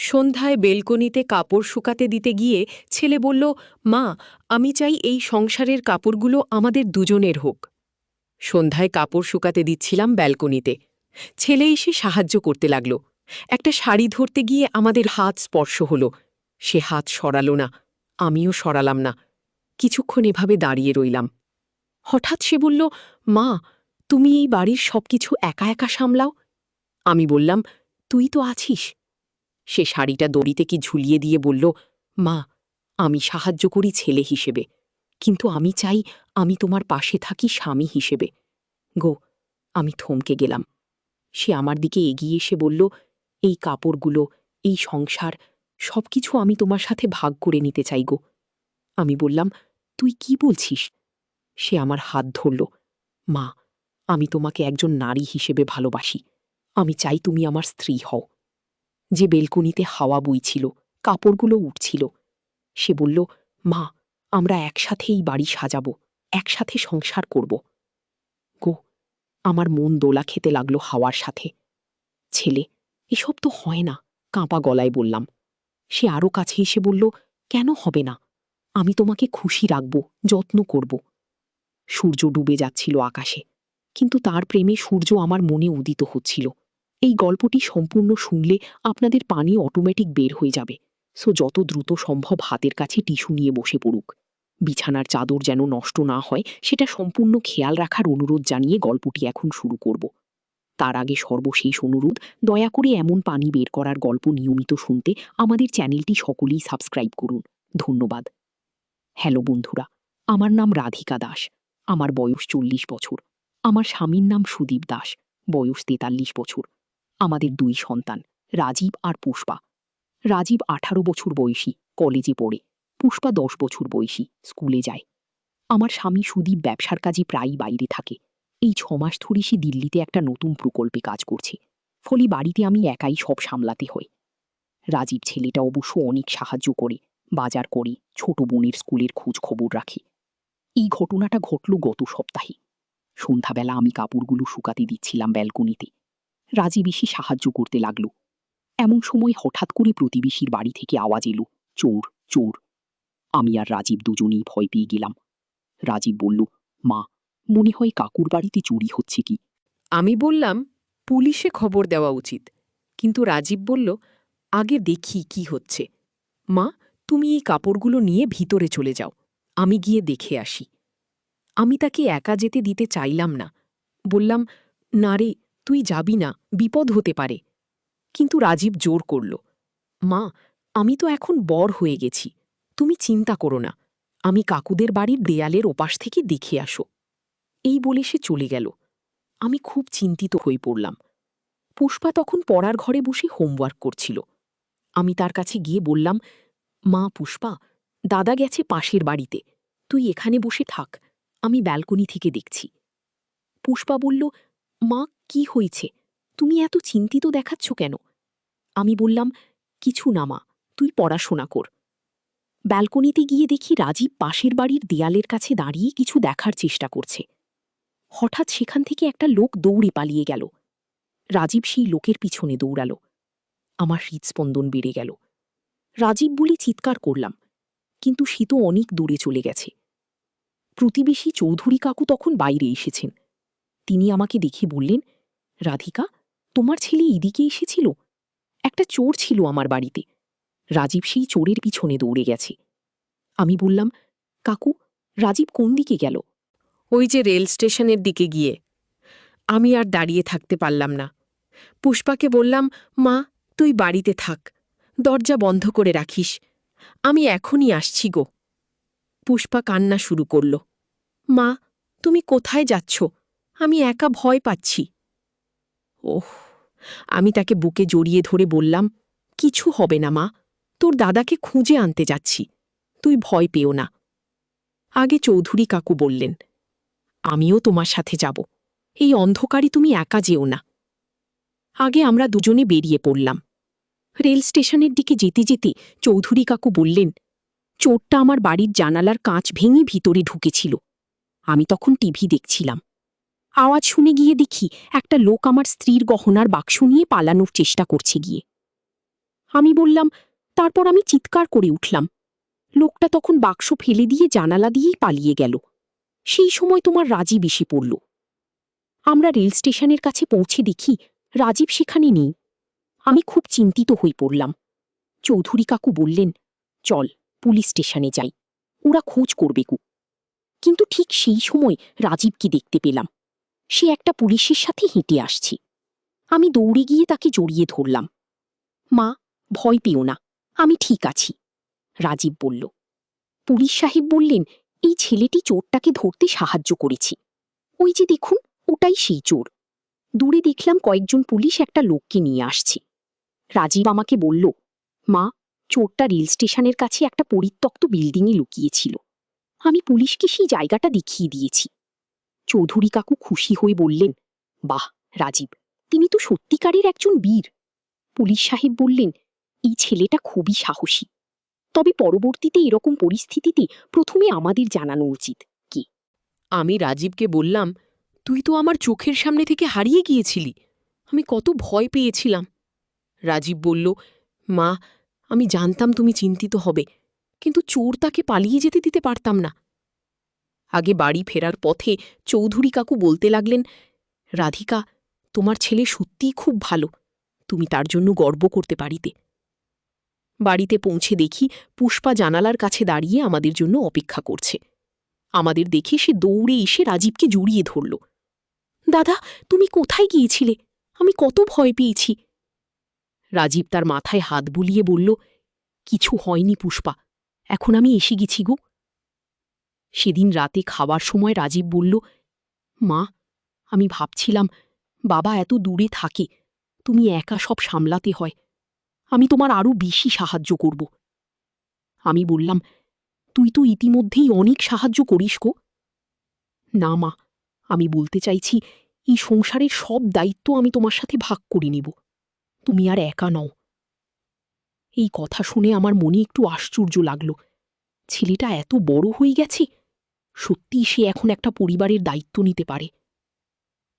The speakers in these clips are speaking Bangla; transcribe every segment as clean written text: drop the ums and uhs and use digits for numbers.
সন্ধ্যায় বেলকনিতে কাপড় শুকাতে দিতে গিয়ে ছেলে বলল, মা, আমি চাই এই সংসারের কাপড়গুলো আমাদের দুজনের হোক। সন্ধ্যায় কাপড় শুকাতে দিচ্ছিলাম ব্যালকনিতে। ছেলে এসে সাহায্য করতে লাগল। একটা শাড়ি ধরতে গিয়ে আমাদের হাত স্পর্শ হল। সে হাত সরালো না, আমিও সরালাম না। কিছুক্ষণ এভাবে দাঁড়িয়ে রইলাম। হঠাৎ সে বলল, মা, তুমি এই বাড়ির সবকিছু একা একা সামলাও। আমি বললাম, তুই তো আছিস। সে শাড়িটা দড়িতে কি ঝুলিয়ে দিয়ে বলল, মা, আমি সাহায্য করি ছেলে হিসেবে, কিন্তু আমি চাই আমি তোমার পাশে থাকি স্বামী হিসেবে। গো, আমি থমকে গেলাম। সে আমার দিকে এগিয়ে এসে বলল, এই কাপড়গুলো, এই সংসার, সবকিছু আমি তোমার সাথে ভাগ করে নিতে চাই গো। আমি বললাম, তুই কি বলছিস? সে আমার হাত ধরল। মা, আমি তোমাকে একজন নারী হিসেবে ভালোবাসি। আমি চাই তুমি আমার স্ত্রী হও। যে বেলকনিতে হাওয়া বইছিল, কাপড়গুলো উঠছিল, সে বলল, মা, আমরা একসাথে এই বাড়ি সাজাবো, একসাথে সংসার করব। গো, আমার মন দোলা খেতে লাগলো হাওয়ার সাথে। ছেলে, এসব তো হয় না, কাঁপা গলায় বললাম। সে আরও কাছে এসে বলল, কেন হবে না? আমি তোমাকে খুশি রাখব, যত্ন করব। সূর্য ডুবে যাচ্ছিল আকাশে, কিন্তু তার প্রেমে সূর্য আমার মনে উদিত হচ্ছিল। এই গল্পটি সম্পূর্ণ শুনলে আপনাদের পানি অটোমেটিক বের হয়ে যাবে, সো যত দ্রুত সম্ভব হাতের কাছে টিস্যু নিয়ে বসে পড়ুক। বিছানার চাদর যেন নষ্ট না হয় সেটা সম্পূর্ণ খেয়াল রাখার অনুরোধ জানিয়ে গল্পটি এখন শুরু করব। তার আগে সর্বশেষ অনুরোধ, দয়া করে এমন পানি বের করার গল্প নিয়মিত শুনতে আমাদের চ্যানেলটি সকলেই সাবস্ক্রাইব করুন। ধন্যবাদ। হ্যালো বন্ধুরা, আমার নাম রাধিকা দাস। আমার বয়স 40 বছর। আমার স্বামীর নাম সুদীপ দাস, বয়স 43 বছর। আমাদের 2 সন্তান, রাজীব আর পুষ্পা। রাজীব 18 বছর বয়সী, কলেজে পড়ে। পুষ্পা 10 বছর বয়সী, স্কুলে যায়। আমার স্বামী সুদীপ ব্যবসার কাজে প্রায়ই বাইরে থাকে। এই 6 মাস ধরে সে দিল্লিতে একটা নতুন প্রকল্পে কাজ করছে, ফলে বাড়িতে আমি একাই সব সামলাতে হয়। রাজীব ছেলেটা অবশ্য অনেক সাহায্য করে, বাজার করে, ছোট বোনের স্কুলের খোঁজ খবর রাখে। এই ঘটনাটা ঘটল গত সপ্তাহে। সন্ধ্যাবেলা আমি কাপড়গুলো শুকাতে দিচ্ছিলাম ব্যালকনিতে। রাজীব এসে সাহায্য করতে লাগলো। এমন সময় হঠাৎ করে প্রতিবেশীর বাড়ি থেকে আওয়াজ এলো, চোর, চোর। আমি আর রাজীব দুজনেই ভয় পেয়ে গেলাম। রাজীব বলল, মা, মনে হয় কাকুর বাড়িতে চুরি হচ্ছে কি? আমি বললাম, পুলিশে খবর দেওয়া উচিত। কিন্তু রাজীব বলল, আগে দেখি কি হচ্ছে। মা, তুমি এই কাপড়গুলো নিয়ে ভিতরে চলে যাও, আমি গিয়ে দেখে আসি। আমি তাকে একা যেতে দিতে চাইলাম না। বললাম, না রে, তুই যাবি না, বিপদ হতে পারে। কিন্তু রাজীব জোর করল, মা, আমি তো এখন বর হয়ে গেছি, তুমি চিন্তা করো না, আমি কাকুদের বাড়ির দেয়ালের ওপাশ থেকে দেখে আসো। এই বলে সে চলে গেল। আমি খুব চিন্তিত হয়ে পড়লাম। পুষ্পা তখন পড়ার ঘরে বসে হোমওয়ার্ক করছিল। আমি তার কাছে গিয়ে বললাম, মা পুষ্পা, দাদা গেছে পাশের বাড়িতে, তুই এখানে বসে থাক, আমি ব্যালকনি থেকে দেখছি। পুষ্পা বলল, মা, কি হয়েছে? তুমি এত চিন্তিত দেখাচ্ছ কেন? আমি বললাম, কিছু না মা, তুই পড়াশোনা কর। ব্যালকনিতে গিয়ে দেখি রাজীব পাশের বাড়ির দেয়ালের কাছে দাঁড়িয়ে কিছু দেখার চেষ্টা করছে। হঠাৎ সেখান থেকে একটা লোক দৌড়ে পালিয়ে গেল। রাজীব সেই লোকের পিছনে দৌড়াল। আমার হৃৎস্পন্দন বেড়ে গেল। রাজীব বলে চিৎকার করলাম, কিন্তু সে তো অনেক দূরে চলে গেছে। প্রতিবেশী চৌধুরী কাকু তখন বাইরে এসেছেন। তিনি আমাকে দেখে বললেন, রাধিকা, তোমার ছেলে এদিকে এসেছিল? একটা চোর ছিল আমার বাড়িতে। রাজীব সেই চোরের পিছনে দৌড়ে গেছে। আমি বললাম, কাকু, রাজীব কোন দিকে গেল? ওই যে রেল স্টেশনের দিকে গিয়ে। আমি আর দাঁড়িয়ে থাকতে পারলাম না। পুষ্পাকে বললাম, মা, তুই বাড়িতে থাক, দরজা বন্ধ করে রাখিস, আমি এখনই আসছি গো। পুষ্পা কান্না শুরু করল, মা, তুমি কোথায় যাচ্ছ? আমি একা ভয় পাচ্ছি। ওহ! আমি তাকে বুকে জড়িয়ে ধরে বললাম, কিছু হবে না মা, তোর দাদাকে খুঁজে আনতে যাচ্ছি, তুই ভয় পেও না। আগে চৌধুরী কাকু বললেন, আমিও তোমার সাথে যাব, এই অন্ধকারে তুমি একা যেও না। আগে আমরা দুজনে বেরিয়ে পড়লাম। রেল স্টেশনের দিকে যেতে যেতে চৌধুরী কাকু বললেন, চোরটা আমার বাড়ির জানালার কাঁচ ভেঙে ভিতরে ঢুকেছিল। আমি তখন টিভি দেখছিলাম। আওয়াজ শুনে গিয়ে দেখি একটা লোক আমার স্ত্রীর গহনার বাক্স নিয়ে পালানোর চেষ্টা করছে গিয়ে। আমি বললাম, তারপর আমি চিৎকার করে উঠলাম। লোকটা তখন বাক্স ফেলে দিয়ে জানালা দিয়েই পালিয়ে গেল। সেই সময় তোমার রাজীব এসে পড়ল। আমরা রেল স্টেশনের কাছে পৌঁছে দেখি রাজীব সেখানে নেই। আমি খুব চিন্তিত হয়ে পড়লাম। চৌধুরী কাকু বললেন, চল পুলিশ স্টেশনে যাই, ওরা খোঁজ করবে কু। কিন্তু ঠিক সেই সময় রাজীবকে দেখতে পেলাম। সে একটা পুলিশের সাথে হেঁটে আসছে। আমি দৌড়ে গিয়ে তাকে জড়িয়ে ধরলাম। মা, ভয় পেও না, আমি ঠিক আছি, রাজীব বলল। পুলিশ সাহেব বললেন, এই ছেলেটি চোরটাকে ধরতে সাহায্য করেছে। ওই যে দেখুন, ওটাই সেই চোর। দূরে দেখলাম কয়েকজন পুলিশ একটা লোককে নিয়ে আসছে। রাজীব আমাকে বলল, মা, চোরটা রেল স্টেশনের কাছে একটা পরিত্যক্ত বিল্ডিংয়ে লুকিয়েছিল। আমি পুলিশকে সেই জায়গাটা দেখিয়ে দিয়েছি। চৌধুরী কাকু খুশি হয়ে বললেন, বাহ রাজীব, তিনি তো সত্যিকারের একজন বীর। পুলিশ সাহেব বললেন, এই ছেলেটা খুবই সাহসী। তবে পরবর্তীতে এরকম পরিস্থিতিতে প্রথমে আমাদের জানানো উচিত। কি? আমি রাজীবকে বললাম, তুই তো আমার চোখের সামনে থেকে হারিয়ে গিয়েছিলি, আমি কত ভয় পেয়েছিলাম। রাজীব বলল, মা, আমি জানতাম তুমি চিন্তিত হবে, কিন্তু চোর তাকে পালিয়ে যেতে দিতে পারতাম না। আগে বাড়ি ফেরার পথে চৌধুরী কাকু বলতে লাগলেন, রাধিকা, তোমার ছেলে সত্যিই খুব ভালো, তুমি তার জন্য গর্ব করতে পারিতে। বাড়িতে পৌঁছে দেখি পুষ্পা জানালার কাছে দাঁড়িয়ে আমাদের জন্য অপেক্ষা করছে। আমাদের দেখে সে দৌড়ে এসে রাজীবকে জড়িয়ে ধরল। দাদা, তুমি কোথায় গিয়েছিলে? আমি কত ভয় পেয়েছি। রাজীব তার মাথায় হাত বুলিয়ে বলল, কিছু হয়নি পুষ্পা, এখন আমি এসে গেছি গো। সেদিন রাতে খাবার সময় রাজীব বলল, মা, আমি ভাবছিলাম বাবা এত দূরে থাকে, তুমি একা সব সামলাতে হয়, আমি তোমার আরও বেশি সাহায্য করব। আমি বললাম, তুই তো ইতিমধ্যেই অনেক সাহায্য করিস গো। না মা, আমি বলতে চাইছি, এই সংসারের সব দায়িত্ব আমি তোমার সাথে ভাগ করে নেব, তুমি আর একা নও। এই কথা শুনে আমার মনে একটু আশ্চর্য লাগল। ছেলেটা এত বড় হয়ে গেছে, সত্যিই সে এখন একটা পরিবারের দায়িত্ব নিতে পারে।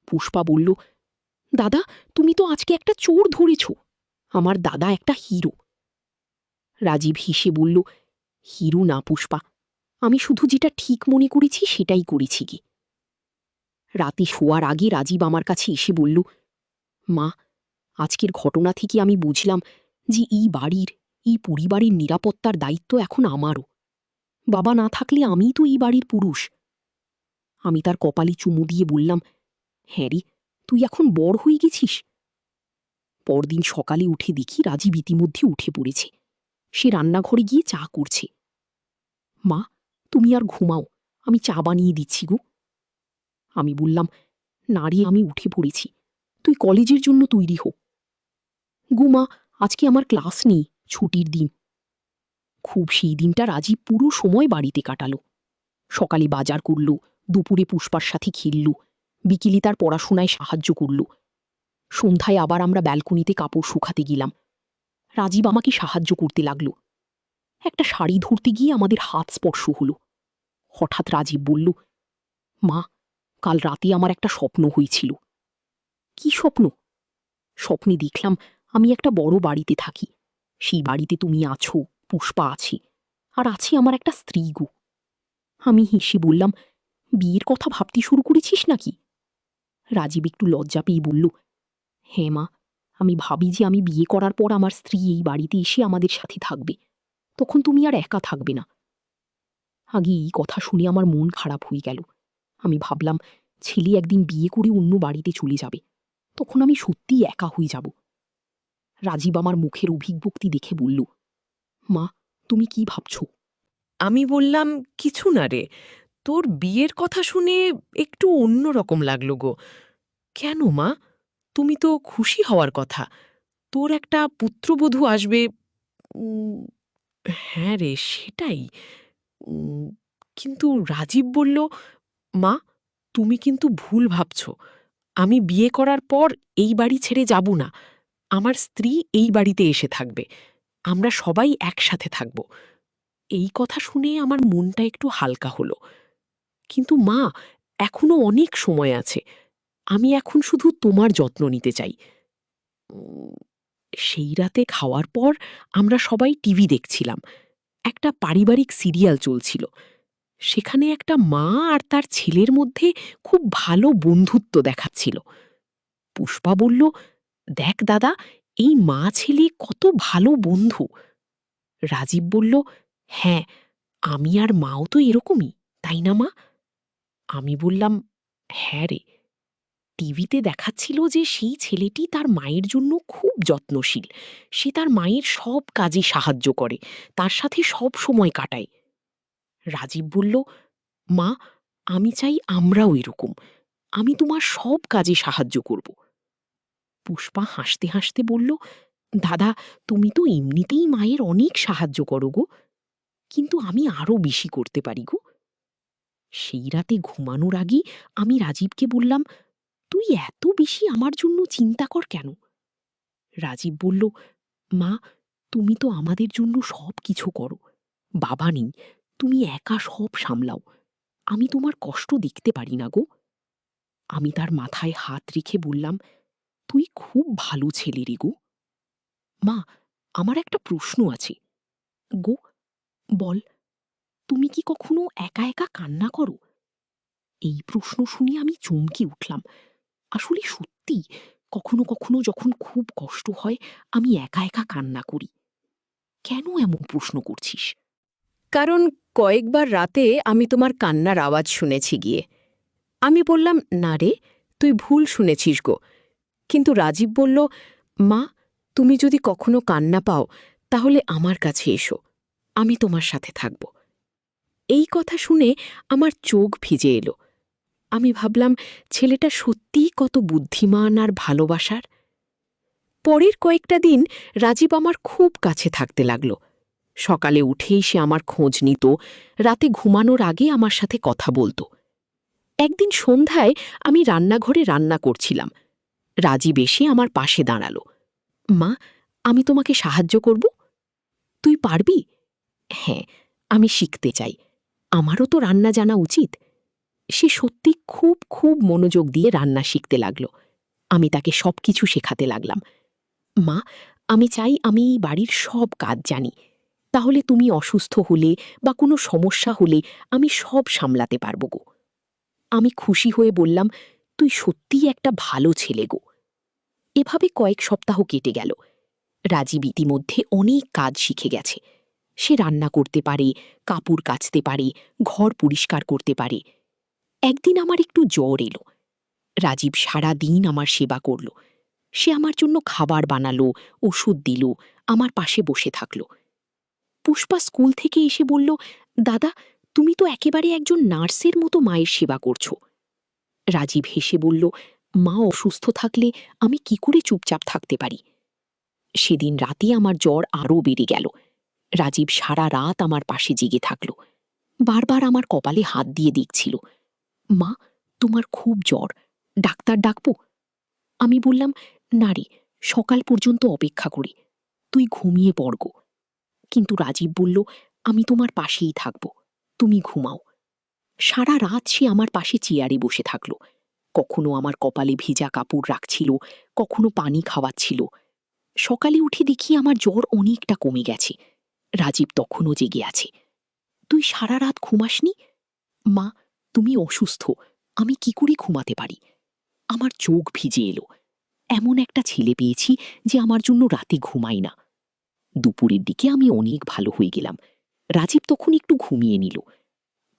পুষ্পা বলল, দাদা, তুমি তো আজকে একটা চোর ধরেছ, আমার দাদা একটা হিরো। রাজীব হেসে বলল, হিরো না পুষ্পা, আমি শুধু যেটা ঠিক মনে করেছি সেটাই করেছি কি। রাতে শোয়ার আগে রাজীব আমার কাছে এসে বলল, মা, আজকের ঘটনা থেকে আমি বুঝলাম যে এই বাড়ির, এই পরিবারের নিরাপত্তার দায়িত্ব এখন আমারও। বাবা না থাকলে আমিই তো এই বাড়ির পুরুষ। আমি তার কপালে চুমু দিয়ে বললাম, হ্যাঁ রে, তুই এখন বড় হয়ে গেছিস। পরদিন সকালে উঠে দেখি রাজীব ইতিমধ্যে উঠে পড়েছে। সে রান্নাঘরে গিয়ে চা করছে। মা, তুমি আর ঘুমাও, আমি চা বানিয়ে দিচ্ছি গো। আমি বললাম, না রে, আমি উঠে পড়েছি, তুই কলেজের জন্য তৈরি হো। গুমা, আজকে আমার ক্লাস নেই, ছুটির দিন। খুব সেই দিনটা রাজীব পুরো সময় বাড়িতে কাটালো। সকালে বাজার করল, দুপুরে পুষ্পার সাথে খেলল, বিকেলে তার পড়াশোনায় সাহায্য করল। সন্ধ্যায় আবার আমরা ব্যালকনিতে কাপড় শুকাতে গেলাম। রাজীব আমাকে সাহায্য করতে লাগল। একটা শাড়ি ধরতে গিয়ে আমাদের হাত স্পর্শ হলো। হঠাৎ রাজীব বলল, মা, কাল রাতে আমার একটা স্বপ্ন হয়েছিল। কি স্বপ্ন? স্বপ্নে দেখলাম আমি একটা বড় বাড়িতে থাকি, সেই বাড়িতে তুমি আছো, পুষ্পা আছে, আর আছে আমার একটা স্ত্রী গো। আমি হেসে বললাম, বিয়ের কথা ভাবতে শুরু করেছিস নাকি? রাজীব একটু লজ্জা পেয়ে বলল, হ্যাঁ মা, আমি ভাবি যে আমি বিয়ে করার পর আমার স্ত্রী এই বাড়িতে এসে আমাদের সাথে থাকবে, তখন তুমি আর একা থাকবে না। আগে এই কথা শুনে আমার মন খারাপ হয়ে গেল। আমি ভাবলাম, ছেলে একদিন বিয়ে করে অন্য বাড়িতে চলে যাবে, তখন আমি সত্যিই একা হয়ে যাব। রাজীব আমার মুখের অভিব্যক্তি দেখে বলল, মা, তুমি কি ভাবছ? আমি বললাম, কিছু না রে, তোর বিয়ের কথা শুনে একটু অন্যরকম লাগলো গো। কেন মা, তুমি তো খুশি হওয়ার কথা, তোর একটা পুত্রবধূ আসবে। উম, হ্যাঁ রে, সেটাই। উম, কিন্তু রাজীব বলল, মা, তুমি কিন্তু ভুল ভাবছ, আমি বিয়ে করার পর এই বাড়ি ছেড়ে যাব না, আমার স্ত্রী এই বাড়িতে এসে থাকবে, আমরা সবাই একসাথে থাকব। এই কথা শুনে আমার মনটা একটু হালকা হলো। কিন্তু মা, এখনো অনেক সময় আছে, আমি এখন শুধু তোমার যত্ন নিতে চাই। উম, সেই রাতে খাওয়ার পর আমরা সবাই টিভি দেখছিলাম। একটা পারিবারিক সিরিয়াল চলছিল। সেখানে একটা মা আর তার ছেলের মধ্যে খুব ভালো বন্ধুত্ব দেখাচ্ছিল। পুষ্পা বলল, দেখ দাদা, এই মা ছেলে কত ভালো বন্ধু। রাজীব বলল, হ্যাঁ, আমি আর মাও তো এরকমই, তাই না মা? আমি বললাম, হ্যাঁ রে। টিভিতে দেখাচ্ছিল যে সেই ছেলেটি তার মায়ের জন্য খুব যত্নশীল। সে তার মায়ের সব কাজে সাহায্য করে, তার সাথে সব সময় কাটায়। রাজীব বলল, মা, আমি চাই আমরাও এরকম। আমি তোমার সব কাজে সাহায্য করব। পুষ্পা হাসতে হাসতে বলল, দাদা, তুমি তো এমনিতেই মায়ের অনেক সাহায্য করো গো, কিন্তু আমি আরো বেশি করতে পারি গো। সেই রাতে ঘুমানোর আগে আমি রাজীবকে বললাম, তুই এত বেশি আমার জন্য চিন্তা কর কেন? রাজীব বলল, মা, তুমি তো আমাদের জন্য সব কিছু করো। বাবা নেই, তুমি একা সব সামলাও। আমি তোমার কষ্ট দেখতে পারি না গো। আমি তার মাথায় হাত রেখে বললাম, তুই খুব ভালো ছেলে রে গো। মা, আমার একটা প্রশ্ন আছে গো। বল, তুমি কি কখনো একা একা কান্না করো? এই প্রশ্ন শুনে আমি চমকে উঠলাম। আসলে সত্যি, কখনো কখনো যখন খুব কষ্ট হয় আমি একা একা কান্না করি। কেন এমন প্রশ্ন করছিস? কারণ কয়েকবার রাতে আমি তোমার কান্নার আওয়াজ শুনেছি গিয়ে। আমি বললাম, না রে, তুই ভুল শুনেছিস গো। কিন্তু রাজীব বলল, মা, তুমি যদি কখনো কান্না পাও তাহলে আমার কাছে এসো, আমি তোমার সাথে থাকব। এই কথা শুনে আমার চোখ ভিজে এলো। আমি ভাবলাম, ছেলেটা সত্যিই কত বুদ্ধিমান আর ভালোবাসার। পরের কয়েকটা দিন রাজীব আমার খুব কাছে থাকতে লাগল। সকালে উঠেই সে আমার খোঁজ নিত, রাতে ঘুমানোর আগে আমার সাথে কথা বলতো। একদিন সন্ধ্যায় আমি রান্নাঘরে রান্না করছিলাম। রাজীব এসে আমার পাশে দাঁড়াল। মা, আমি তোমাকে সাহায্য করব? তুই পারবি? হ্যাঁ, আমি শিখতে চাই। আমারও তো রান্না জানা উচিত। সে সত্যি খুব খুব মনোযোগ দিয়ে রান্না শিখতে লাগল। আমি তাকে সবকিছু শেখাতে লাগলাম। মা, আমি চাই আমি এই বাড়ির সব কাজ জানি। তাহলে তুমি অসুস্থ হলে বা কোনো সমস্যা হলে আমি সব সামলাতে পারব গো। আমি খুশি হয়ে বললাম, তুই সত্যিই একটা ভালো ছেলে গো। এভাবে কয়েক সপ্তাহ কেটে গেল। রাজীব ইতিমধ্যে অনেক কাজ শিখে গেছে। সে রান্না করতে পারে, কাপড় কাচতে পারে, ঘর পরিষ্কার করতে পারে। একদিন আমার একটু জ্বর এলো। রাজীব সারা দিন আমার সেবা করল। সে আমার জন্য খাবার বানালো, ওষুধ দিল, আমার পাশে বসে থাকল। পুষ্পা স্কুল থেকে এসে বলল, দাদা, তুমি তো একেবারে একজন নার্সের মতো মায়ের সেবা করছো। রাজীব হেসে বলল, মা অসুস্থ থাকলে আমি কি করে চুপচাপ থাকতে পারি? সেদিন রাতে আমার জ্বর আরও বেড়ে গেল। রাজীব সারা রাত আমার পাশে জেগে থাকল। বারবার আমার কপালে হাত দিয়ে দেখছিল। মা, তোমার খুব জ্বর, ডাক্তার ডাকবো? আমি বললাম, না রে, সকাল পর্যন্ত অপেক্ষা করি, তুই ঘুমিয়ে পড় গো। কিন্তু রাজীব বলল, আমি তোমার পাশেই থাকব, তুমি ঘুমাও। সারা রাত সে আমার পাশে চেয়ারে বসে থাকল। কখনো আমার কপালে ভিজা কাপড় রাখছিল, কখনো পানি খাওয়াচ্ছিল। সকালে উঠে দেখি আমার জ্বর অনেকটা কমে গেছে। রাজীব তখনও জেগে আছে। তুই সারা রাত ঘুমাসনি? মা, তুমি অসুস্থ, আমি কি করে ঘুমাতে পারি? আমার চোখ ভিজে এলো। এমন একটা ছেলে পেয়েছি যে আমার জন্য রাতে ঘুমায় না। দুপুরের দিকে আমি অনেক ভালো হয়ে গেলাম। রাজীব তখন একটু ঘুমিয়ে নিল।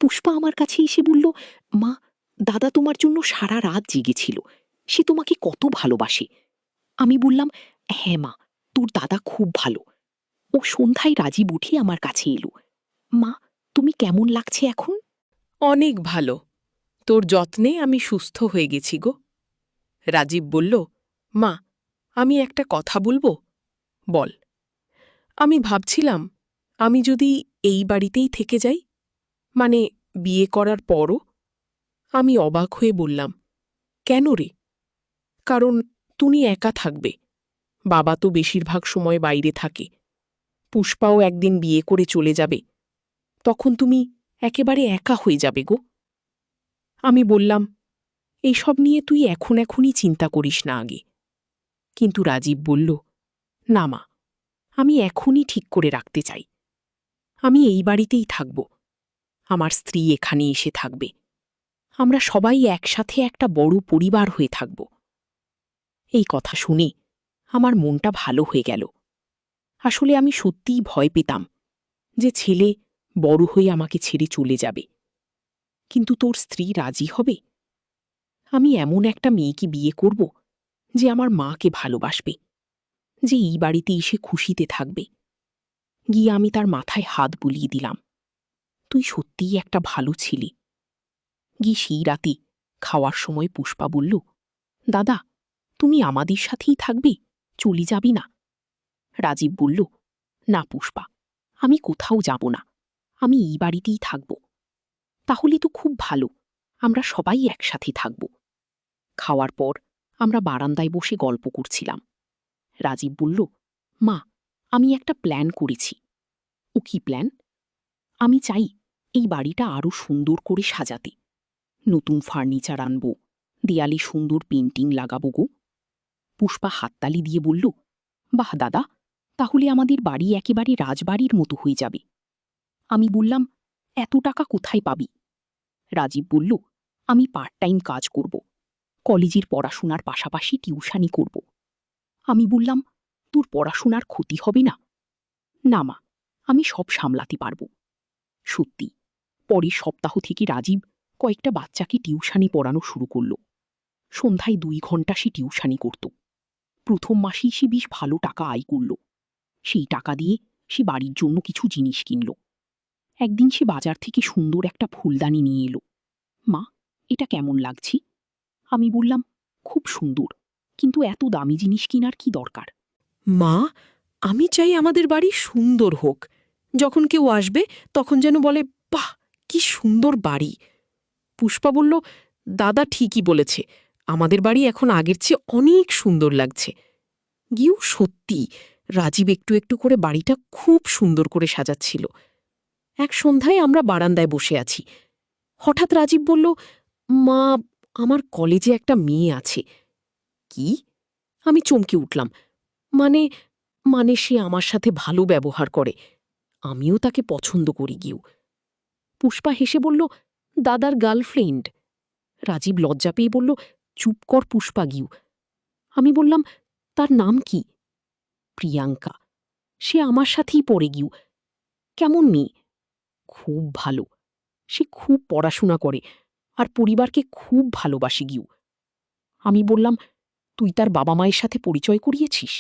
পুষ্পা আমার কাছে এসে বলল, মা, দাদা তোমার জন্য সারা রাত জেগেছিল, সে তোমাকে কত ভালোবাসে। আমি বললাম, হ্যাঁ মা, তোর দাদা খুব ভালো। ও সন্ধ্যায় রাজীব উঠে আমার কাছে এলো। মা, তুমি কেমন লাগছে এখন? অনেক ভালো। তোর যত্নে আমি সুস্থ হয়ে গেছি গো। রাজীব বলল, মা, আমি একটা কথা বলবো? বল। আমি ভাবছিলাম, আমি যদি এই বাড়িতেই থেকে যাই, মানে বিয়ে করার পরও। আমি অবাক হয়ে বললাম, কেন রে? কারণ তুমি একা থাকবে। বাবা তো বেশিরভাগ সময় বাইরে থাকে। পুষ্পাও একদিন বিয়ে করে চলে যাবে। তখন তুমি একেবারে একা হয়ে যাবে গো। আমি বললাম, এইসব নিয়ে তুই এখনই চিন্তা করিস না আগে। কিন্তু রাজীব বলল, না মা, আমি এখনই ঠিক করে রাখতে চাই। আমি এই বাড়িতেই থাকব। আমার স্ত্রী এখানে এসে থাকবে। আমরা সবাই একসাথে একটা বড় পরিবার হয়ে থাকব। এই কথা শুনে আমার মনটা ভালো হয়ে গেল। আসলে আমি সত্যিই ভয় পেতাম যে ছেলে বড় হয়ে আমাকে ছেড়ে চলে যাবে। কিন্তু তোর স্ত্রী রাজি হবে? আমি এমন একটা মেয়েকে বিয়ে করব যে আমার মাকে ভালোবাসবে, যে এই বাড়িতে এসে খুশিতে থাকবে। গিয়ে আমি তার মাথায় হাত বুলিয়ে দিলাম, তুই সত্যিই একটা ভালো ছেলে। গিয়ে সেই রাতে খাওয়ার সময় পুষ্পা বলল, দাদা, তুমি আমাদের সাথেই থাকবে, চলে যাবি না? রাজীব বলল, না পুষ্পা, আমি কোথাও যাব না, আমি এই বাড়িতেই থাকব। তাহলে তো খুব ভালো, আমরা সবাই একসাথে থাকব। খাওয়ার পর আমরা বারান্দায় বসে গল্প করছিলাম। রাজীব বলল, মা, আমি একটা প্ল্যান করেছি। ও কি প্ল্যান? আমি চাই এই বাড়িটা আরও সুন্দর করে সাজাতে। নতুন ফার্নিচার আনব, দেয়ালে সুন্দর পেন্টিং লাগাবো গো। পুষ্পা হাততালি দিয়ে বলল, বাহ দাদা, তাহলে আমাদের বাড়ি একেবারে রাজবাড়ির মতো হয়ে যাবে। আমি বললাম, এত টাকা কোথায় পাবি? রাজীব বলল, আমি পার্ট টাইম কাজ করব, কলেজের পড়াশোনার পাশাপাশি টিউশানি করব। আমি বললাম, তোর পড়াশোনার ক্ষতি হবে না? না মা, আমি সব সামলাতে পারব। সত্যি, পরের সপ্তাহ থেকে রাজীব কয়েকটা বাচ্চাকে টিউশানি পড়ানো শুরু করল। সন্ধ্যায় 2 ঘন্টা সে টিউশানি করত। প্রথম মাসেই সে বেশ ভালো টাকা আয় করল। সেই টাকা দিয়ে সে বাড়ির জন্য কিছু জিনিস কিনল। একদিন সে বাজার থেকে সুন্দর একটা ফুলদানি নিয়ে এলো। মা, এটা কেমন লাগছে? আমি বললাম, খুব সুন্দর, কিন্তু এত দামি জিনিস কেনার কি দরকার? মা, আমি চাই আমাদের বাড়ি সুন্দর হোক। যখন কেউ আসবে তখন যেন বলে, বাহ, কি সুন্দর বাড়ি। পুষ্পা বলল, দাদা ঠিকই বলেছে, আমাদের বাড়ি এখন আগের চেয়ে অনেক সুন্দর লাগছে। গিয়েও সত্যি, রাজীব একটু একটু করে বাড়িটা খুব সুন্দর করে সাজাচ্ছিল। এক সন্ধ্যায় আমরা বারান্দায় বসে আছি। হঠাৎ রাজীব বলল, মা, আমার কলেজে একটা মেয়ে আছে। কি? আমি চমকে উঠলাম। মানে মানে সে আমার সাথে ভালো ব্যবহার করে, আমিও তাকে পছন্দ করি গিয়েও। পুষ্পা হেসে বলল, দাদার গার্লফ্রেন্ড। রাজীব লজ্জা পেয়ে বলল, চুপ কর পুষ্পা গিউ। আমি বললাম, তার নাম কি? প্রিয়াঙ্কা। সে আমার সাথেই পড়ে গিউ। কেমন মেয়ে? খুব ভালো। সে খুব পড়াশোনা করে আর পরিবারকে খুব ভালোবাসে গিউ। আমি বললাম, তুই তার বাবা মায়ের সাথে পরিচয় করিয়েছিস?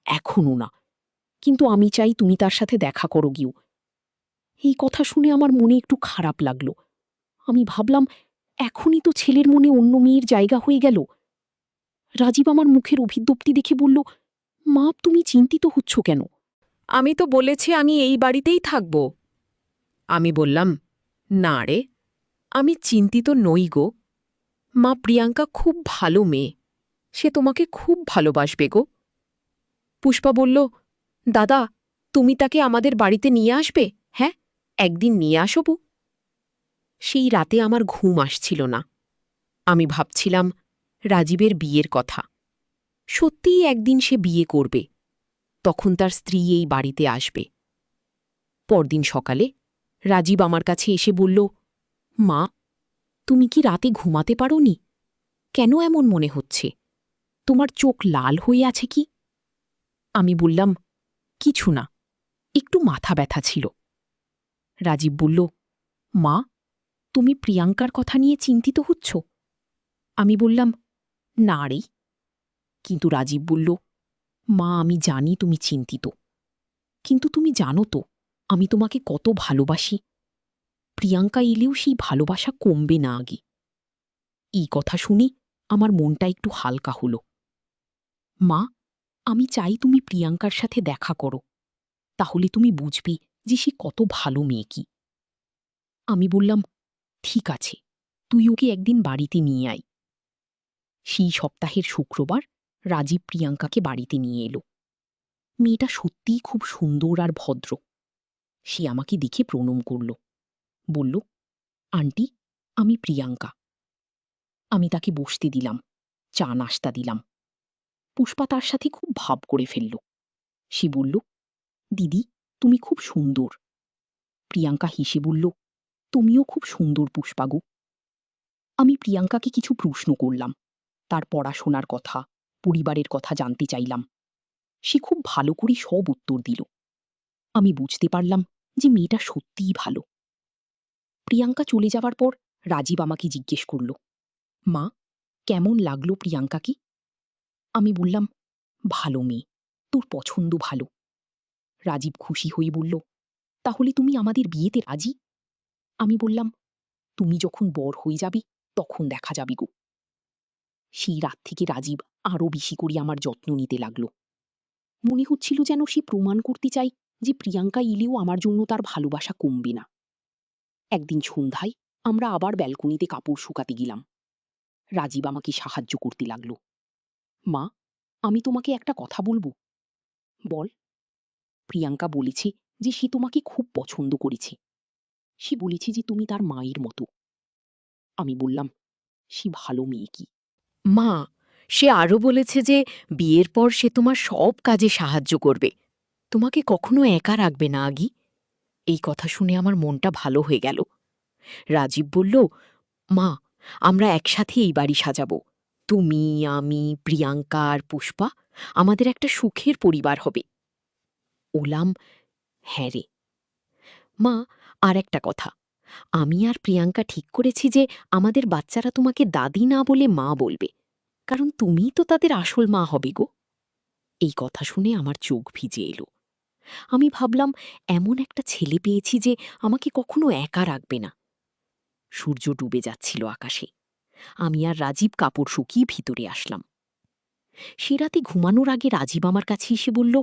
এখনও না, কিন্তু আমি চাই তুমি তার সাথে দেখা করো গিউ। এই কথা শুনে আমার মনে একটু খারাপ লাগল। আমি ভাবলাম, এখনই তো ছেলের মনে অন্য মেয়ের জায়গা হয়ে গেল। রাজীব আমার মুখের অভিদ্যপ্তি দেখে বলল, মা, তুমি চিন্তিত হচ্ছ কেন? আমি তো বলেছি আমি এই বাড়িতেই থাকব। আমি বললাম, না রে, আমি চিন্তিত নই গো। মা, প্রিয়াঙ্কা খুব ভালো মেয়ে, সে তোমাকে খুব ভালোবাসবে গো। পুষ্পা বলল, দাদা, তুমি তাকে আমাদের বাড়িতে নিয়ে আসবে? হ্যাঁ, একদিন নিয়ে আসবো। সেই রাতে আমার ঘুম আসছিল না। আমি ভাবছিলাম রাজীবের বিয়ের কথা। সত্যিই একদিন সে বিয়ে করবে, তখন তার স্ত্রী এই বাড়িতে আসবে। পরদিন সকালে রাজীব আমার কাছে এসে বলল, মা, তুমি কি রাতে ঘুমাতে পারোনি? কেন এমন মনে হচ্ছে? তোমার চোখ লাল হয়ে আছে কি? আমি বললাম, কিছু না, একটু মাথা ব্যথা ছিল। রাজীব বলল, মা, তুমি প্রিয়াঙ্কার কথা নিয়ে চিন্তিত হচ্ছ? আমি বললাম, না রে। কিন্তু রাজীব বলল, মা, আমি জানি তুমি চিন্তিত, কিন্তু তুমি জানো তো আমি তোমাকে কত ভালোবাসি। প্রিয়াঙ্কা এলেও সেই ভালোবাসা কমবে না আগে। এই কথা শুনে আমার মনটা একটু হালকা হল। মা, আমি চাই তুমি প্রিয়াঙ্কার সাথে দেখা করো, তাহলে তুমি বুঝবে যে সে কত ভালো মেয়ে কি। আমি বললাম, ঠিক আছে, তুই ওকে একদিন বাড়িতে নিয়ে আয়। সেই সপ্তাহের শুক্রবার রাজীব প্রিয়াঙ্কাকে বাড়িতে নিয়ে এলো। মেয়েটা সত্যিই খুব সুন্দর আর ভদ্র। সে আমাকে দেখে প্রণাম করল, বলল, আন্টি, আমি প্রিয়াঙ্কা। আমি তাকে বসতে দিলাম, চা নাস্তা দিলাম। পুষ্পা তার সাথে খুব ভাব করে ফেলল। সে বলল, দিদি, তুমি খুব সুন্দর। প্রিয়াঙ্কা হেসে বলল, তুমিও খুব সুন্দর পুষ্পাগু। আমি প্রিয়াঙ্কাকে কিছু প্রশ্ন করলাম, তার পড়াশোনার কথা, পরিবারের কথা জানতে চাইলাম। সে খুব ভালো করে সব উত্তর দিল। আমি বুঝতে পারলাম যে মেয়েটা সত্যিই ভালো। প্রিয়াঙ্কা চলে যাওয়ার পর রাজীব আমাকে জিজ্ঞেস করল, মা, কেমন লাগলো প্রিয়াঙ্কাকে? আমি বললাম, ভালো মেয়ে, তোর পছন্দ ভালো। রাজীব খুশি হয়ে বলল, তাহলে তুমি আমাদের বিয়েতে রাজি? আমি বললাম, তুমি যখন বর হয়ে যাবে তখন দেখা যাবে গো। সেই রাত থেকে রাজীব আরও বেশি করে আমার যত্ন নিতে লাগলো। মনে হচ্ছিল যেন সে প্রমাণ করতে চায় যে প্রিয়াঙ্কা এলেও আমার জন্য তার ভালোবাসা কমবে না। একদিন সন্ধ্যায় আমরা আবার ব্যালকনিতে কাপড় শুকাতে গেলাম। রাজীব আমাকে সাহায্য করতে লাগলো। মা, আমি তোমাকে একটা কথা বলবো। বল। প্রিয়াঙ্কা বলেছে যে সে তোমাকে খুব পছন্দ করেছে। সে বলেছে যে তুমি তার মায়ের মতো। আমি বললাম, সে ভালো মেয়ে কি। মা, সে আরও বলেছে যে বিয়ের পর সে তোমার সব কাজে সাহায্য করবে, তোমাকে কখনো একা রাখবে না আগি। এই কথা শুনে আমার মনটা ভালো হয়ে গেল। রাজীব বলল, মা, আমরা একসাথে এই বাড়ি সাজাবো। তুমি, আমি, প্রিয়াঙ্কা আর পুষ্পা, আমাদের একটা সুখের পরিবার হবে। ওলাম, হ্যাঁ রে। মা, আর একটা কথা, আমি আর প্রিয়াঙ্কা ঠিক করেছি যে আমাদের বাচ্চারা তোমাকে দাদি না বলে মা বলবে, কারণ তুমিই তো তাদের আসল মা হবে গো। এই কথা শুনে আমার চোখ ভিজে এলো। আমি ভাবলাম, এমন একটা ছেলে পেয়েছি যে আমাকে কখনো একা রাখবে না। সূর্য ডুবে যাচ্ছিল আকাশে। আমি আর রাজীব কাপড় শুকিয়ে ভিতরে আসলাম। সে রাতে ঘুমানোর আগে রাজীব আমার কাছে এসে বলল,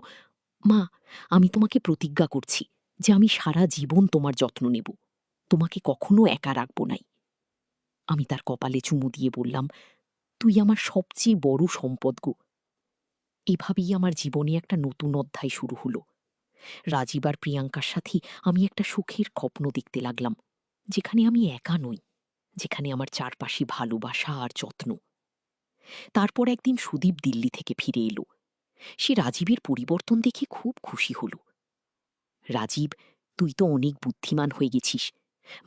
মা, আমি তোমাকে প্রতিজ্ঞা করছি যে আমি সারা জীবন তোমার যত্ন নেব, তোমাকে কখনো একা রাখব নাই। আমি তার কপালে চুমু দিয়ে বললাম, তুই আমার সবচেয়ে বড় সম্পদ গো। এভাবেই আমার জীবনে একটা নতুন অধ্যায় শুরু হলো। রাজীব আর প্রিয়াঙ্কার সাথে আমি একটা সুখের স্বপ্ন দেখতে লাগলাম, যেখানে আমি একা নই, যেখানে আমার চারপাশে ভালোবাসা আর যত্ন। তারপর একদিন সুদীপ দিল্লি থেকে ফিরে এলো। সে রাজীবের পরিবর্তন দেখে খুব খুশি হল। রাজীব, তুই তো অনেক বুদ্ধিমান হয়ে গেছিস,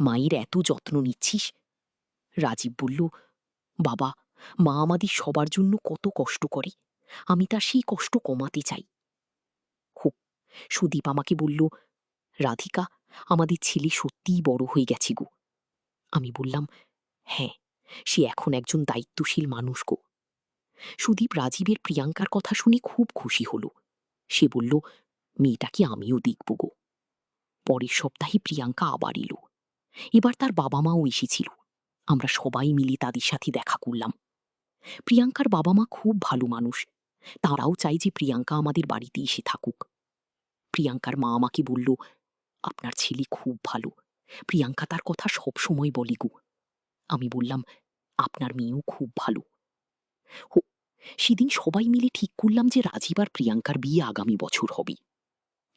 মায়ের এত যত্ন নিচ্ছিস। রাজীব বলল, বাবা, মা আমাদের সবার জন্য কত কষ্ট করে, আমি তার সেই কষ্ট কমাতে চাই। হোক। সুদীপ আমাকে বলল, রাধিকা, আমাদের ছেলে সত্যিই বড় হয়ে গেছে গো। আমি বললাম, হ্যাঁ, সে এখন একজন দায়িত্বশীল মানুষ গো। সুদীপ রাজীবের প্রিয়াঙ্কার কথা শুনে খুব খুশি হল। সে বলল, মেয়েটাকে আমিও দেখব গো। পরের সপ্তাহে প্রিয়াঙ্কা আবার এলো। এবার তার বাবা মাও এসেছিল। আমরা সবাই মিলে তাদের সাথে দেখা করলাম। প্রিয়াঙ্কার বাবা মা খুব ভালো মানুষ। তারাও চাই যে প্রিয়াঙ্কা আমাদের বাড়িতে এসে থাকুক। প্রিয়াঙ্কার মা আমাকে বলল, আপনার ছেলে খুব ভালো, প্রিয়াঙ্কা তার কথা সব সময় বলে গো। আমি বললাম, আপনার মেয়েও খুব ভালো। সেদিন সবাই মিলে ঠিক করলাম যে রাজীব আর প্রিয়াঙ্কার বিয়ে আগামী বছর হবে।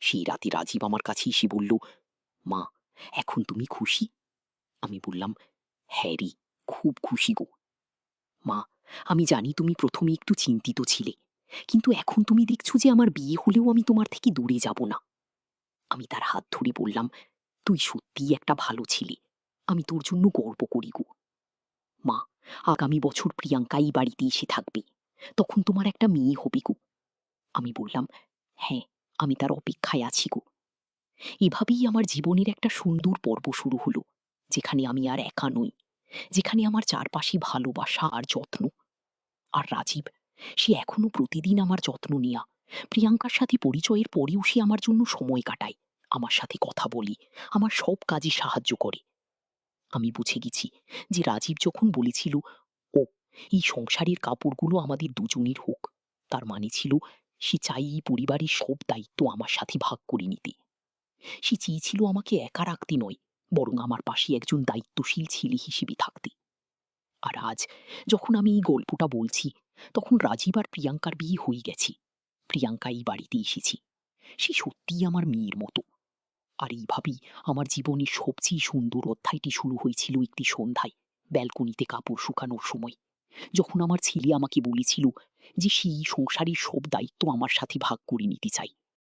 সেই রাতে রাজীব আমার কাছে এসে বলল, মা, এখন তুমি খুশি? আমি বললাম, হ্যাঁ রে, খুব খুশি গো। মা, আমি জানি তুমি প্রথমে একটু চিন্তিত ছিলে, কিন্তু এখন তুমি দেখছো যে আমার বিয়ে হলেও আমি তোমার থেকে দূরে যাব না। আমি তার হাত ধরে বললাম, তুই সত্যিই একটা ভালো ছেলে, আমি তোর জন্য গর্ব করি গো। মা, আগামী বছর প্রিয়াঙ্কা এই বাড়িতে এসে থাকবে, তখন তোমার একটা মেয়ে হবে গো। আমি বললাম, হ্যাঁ, আমি তার অপেক্ষায় আছি গো। এভাবেই আমার জীবনের একটা সুন্দর পর্ব শুরু হলো, যেখানে আমি আর একা নই, যেখানে আমার চারপাশে ভালোবাসা আর যত্ন। আর রাজীব, সে এখনো প্রতিদিন আমার যত্ন নেয়া, প্রিয়াঙ্কার সাথে পরিচয়ের পরেও সে আমার জন্য সময় কাটায়, আমার সাথে কথা বলি, আমার সব কাজে সাহায্য করে। আমি বুঝে গেছি যে রাজীব যখন বলেছিল, ও, এই সংসারের কাপড়গুলো আমাদের দুজনের হোক, তার মানে ছিল সে চাই এই পরিবারের সব দায়িত্ব আমার সাথে ভাগ করে নিতে। সে চেয়েছিল আমাকে একা রাখতে নয়, বরং আমার পাশে একজন দায়িত্বশীল ছেলে হিসেবে থাকতে। আর আজ যখন আমি এই গল্পটা বলছি, তখন রাজীব আর প্রিয়াঙ্কার বিয়ে হয়ে গেছে। প্রিয়াঙ্কা এই বাড়িতে এসেছি, সে সত্যিই আমার মেয়ের মতো। আর এইভাবেই আমার জীবনের সবচেয়ে সুন্দর অধ্যায়টি শুরু হয়েছিল একটি সন্ধ্যায়, ব্যালকনিতে কাপড় শুকানোর সময়, যখন আমার ছেলে আমাকে বলেছিল যে সেই সংসারের সব দায়িত্ব আমার সাথে ভাগ করে নিতে চাই।